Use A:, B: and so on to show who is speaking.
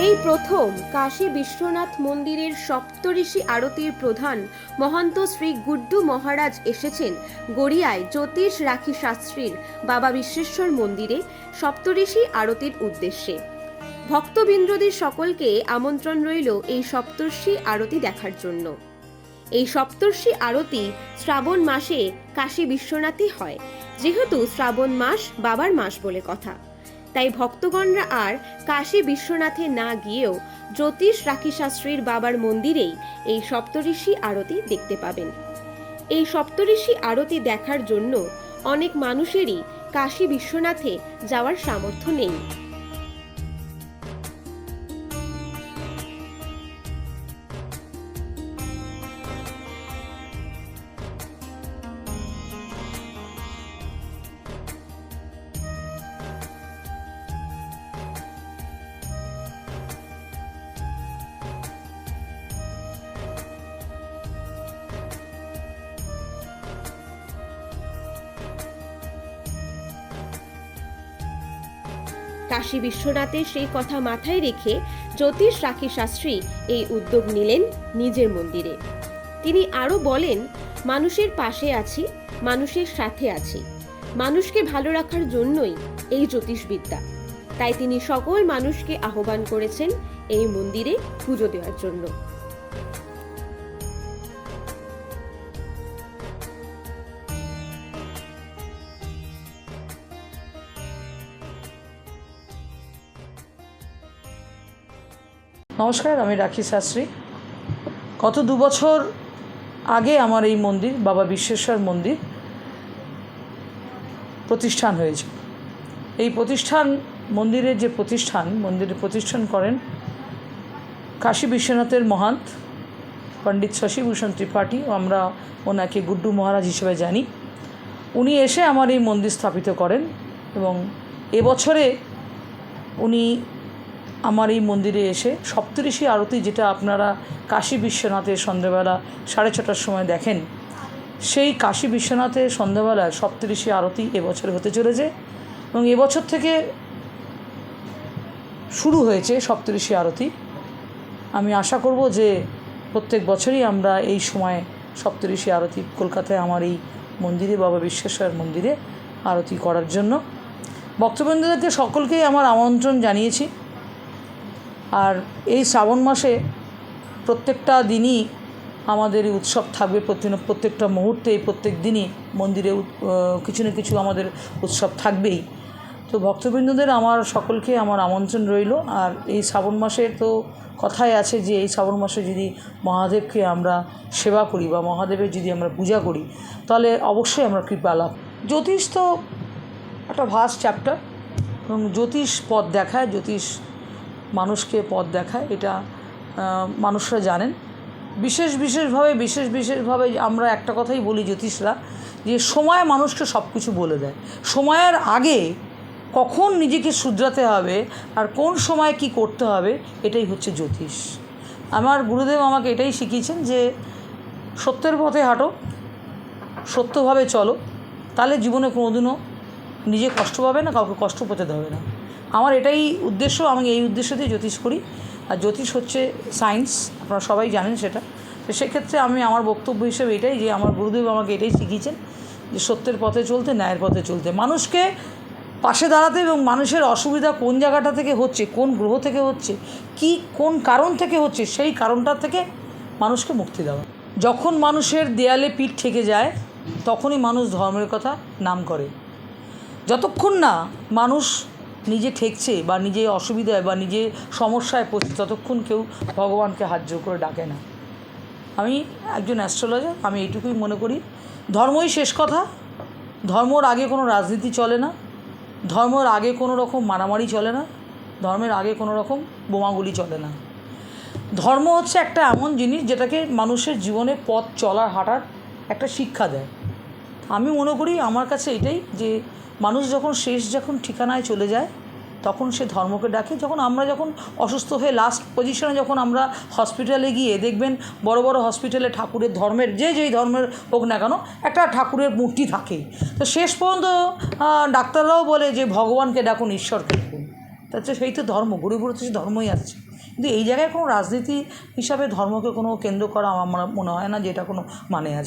A: এই প্রথম কাশী বিশ্বনাথ মন্দিরের সপ্তঋষি আরতির প্রধান মহন্ত শ্রী গুড্ডু মহারাজ এসেছেন গড়িয়ায় জ্যোতিষ রাখি শাস্ত্রীর বাবা বিশ্বেশ্বর মন্দিরে সপ্তঋষি আরতির উদ্দেশ্যে। ভক্তবৃন্দদের সকলকে আমন্ত্রণ রইল এই সপ্তর্ষি আরতি দেখার জন্য। এই সপ্তর্ষি আরতি শ্রাবণ মাসে কাশী বিশ্বনাথে হয়, যেহেতু শ্রাবণ মাস বাবার মাস বলে কথা। তাই ভক্তগণরা আর কাশী বিশ্বনাথে না গিয়েও জ্যোতিষ রাখি শাস্ত্রীর বাবার মন্দিরেই এই সপ্তঋষি আরতি দেখতে পাবেন। এই সপ্তঋষি আরতি দেখার জন্য অনেক মানুষেরই কাশী বিশ্বনাথে যাওয়ার সামর্থ্য নেই। কাশী বিশ্বনাথের সেই কথা মাথায় রেখে জ্যোতিষ রাখি শাস্ত্রী এই উদ্যোগ নিলেন নিজের মন্দিরে। তিনি আরও বলেন, মানুষের পাশে আছি, মানুষের সাথে আছি, মানুষকে ভালো রাখার জন্যই এই জ্যোতিষবিদ্যা। তাই তিনি সকল মানুষকে আহ্বান করেছেন এই মন্দিরে পুজো দেওয়ার জন্য।
B: নমস্কার, আমি রাখি শাস্ত্রী। গত 2 বছর আগে আমার এই মন্দির বাবা বিশ্বেশ্বর মন্দির প্রতিষ্ঠান হয়েছে। এই মন্দিরের প্রতিষ্ঠান করেন কাশী বিশ্বনাথের মহান্ত পণ্ডিত শশীভূষণ ত্রিপাঠী, আমরা ওনাকে গুড্ডু মহারাজ হিসেবে জানি। উনি এসে আমার এই মন্দির স্থাপিত করেন এবং এবছরে উনি আমার এই মন্দিরে এসে সপ্তঋষি আরতি, যেটা আপনারা কাশী বিশ্বনাথের সন্ধ্যেবেলা 6:30টার সময় দেখেন, সেই কাশী বিশ্বনাথের সন্ধ্যাবেলায় সপ্তঋষি আরতি এবছরে হতে চলেছে এবং এবছর থেকে শুরু হয়েছে সপ্তঋষি আরতি। আমি আশা করব যে প্রত্যেক বছরই আমরা এই সময় সপ্তঋষি আরতি কলকাতায় আমার এই মন্দিরে বাবা বিশ্বেশ্বর মন্দিরে আরতি করার জন্য ভক্তবৃন্দদেরকে সকলকেই আমার আমন্ত্রণ জানিয়েছি। আর এই শ্রাবণ মাসে প্রত্যেকটা দিনই আমাদের এই উৎসব থাকবে, প্রত্যেকটা মুহূর্তে, প্রত্যেক দিনই মন্দিরে কিছু না কিছু আমাদের উৎসব থাকবেই। তো ভক্তবৃন্দদের আমার সকলকে আমার আমন্ত্রণ রইল। আর এই শ্রাবণ মাসে তো কথাই আছে যে এই শ্রাবণ মাসে যদি মহাদেবকে আমরা সেবা করি বা মহাদেবের যদি আমরা পূজা করি, তাহলে অবশ্যই আমরা কৃপা লাভ। জ্যোতিষ তো একটা ভাস্ট চ্যাপ্টার এবং জ্যোতিষ পথ দেখায়, জ্যোতিষ মানুষকে পথ দেখায়, এটা মানুষরা জানেন। বিশেষভাবে আমরা একটা কথাই বলি জ্যোতিষরা, যে সময় মানুষকে সব কিছু বলে দেয়। সময়ের আগে কখন নিজেকে শুধরাতে হবে আর কোন সময় কি করতে হবে, এটাই হচ্ছে জ্যোতিষ। আমার গুরুদেব আমাকে এটাই শিখিয়েছেন যে সত্যের পথে হাঁটো, সত্যভাবে চলো, তাহলে জীবনে কোনোদিনও নিজে কষ্ট পাবে না, কাউকে কষ্ট পেতে দেবে না। আমার এটাই উদ্দেশ্য, আমি এই উদ্দেশ্য দিয়ে জ্যোতিষ করি। আর জ্যোতিষ হচ্ছে সায়েন্স, আপনারা সবাই জানেন সেটা। তো সেক্ষেত্রে আমি আমার বক্তব্য হিসেবে এটাই, যে আমার গুরুদেব আমাকে এটাই শিখিয়েছেন যে সত্যের পথে চলতে, ন্যায়ের পথে চলতে, মানুষকে পাশে দাঁড়াতে এবং মানুষের অসুবিধা কোন জায়গাটা থেকে হচ্ছে, কোন গ্রহ থেকে হচ্ছে, কোন কারণ থেকে হচ্ছে, সেই কারণটা থেকে মানুষকে মুক্তি দেওয়া। যখন মানুষের দেয়ালে পিঠ ঠেকে যায় তখনই মানুষ ধর্মের কথা নাম করে। যতক্ষণ না মানুষ নিজে ঠেকছে বা নিজে অসুবিধায় বা নিজে সমস্যায় পড়ছে, ততক্ষণ কেউ ভগবানকে হাত জোর করে ডাকে না। আমি একজন অ্যাস্ট্রোলজার, আমি এইটুকুই মনে করি, ধর্মই শেষ কথা। ধর্মর আগে কোনো রাজনীতি চলে না, ধর্মের আগে কোনো রকম মারামারি চলে না, ধর্মের আগে কোনো রকম বোমাগুলি চলে না। ধর্ম হচ্ছে একটা এমন জিনিস যেটাকে মানুষের জীবনে পথ চলার হাঁটার একটা শিক্ষা দেয়। আমি মনে করি, আমার কাছে এটাই, যে মানুষ যখন ঠিকানায় চলে যায় তখন সে ধর্মকে ডাকে। আমরা যখন অসুস্থ হয়ে লাস্ট পজিশনে যখন আমরা হসপিটালে গিয়ে দেখবেন, বড় বড় হসপিটালে ঠাকুরের ধর্মের যেই ধর্মের হোক না কেন, একটা ঠাকুরের মূর্তি থাকে। তো শেষ পর্যন্ত ডাক্তাররাও বলে যে ভগবানকে ডাকুন, ঈশ্বরকে ডাকুন। তার সেই তো ধর্ম, গড়ে গড়ে তো সে ধর্মই আসছে। কিন্তু এই জায়গায় কোনো রাজনীতি হিসাবে ধর্মকে কোনো কেন্দ্র করা আমার মনে হয় না যে এটা কোনো মানে আছে।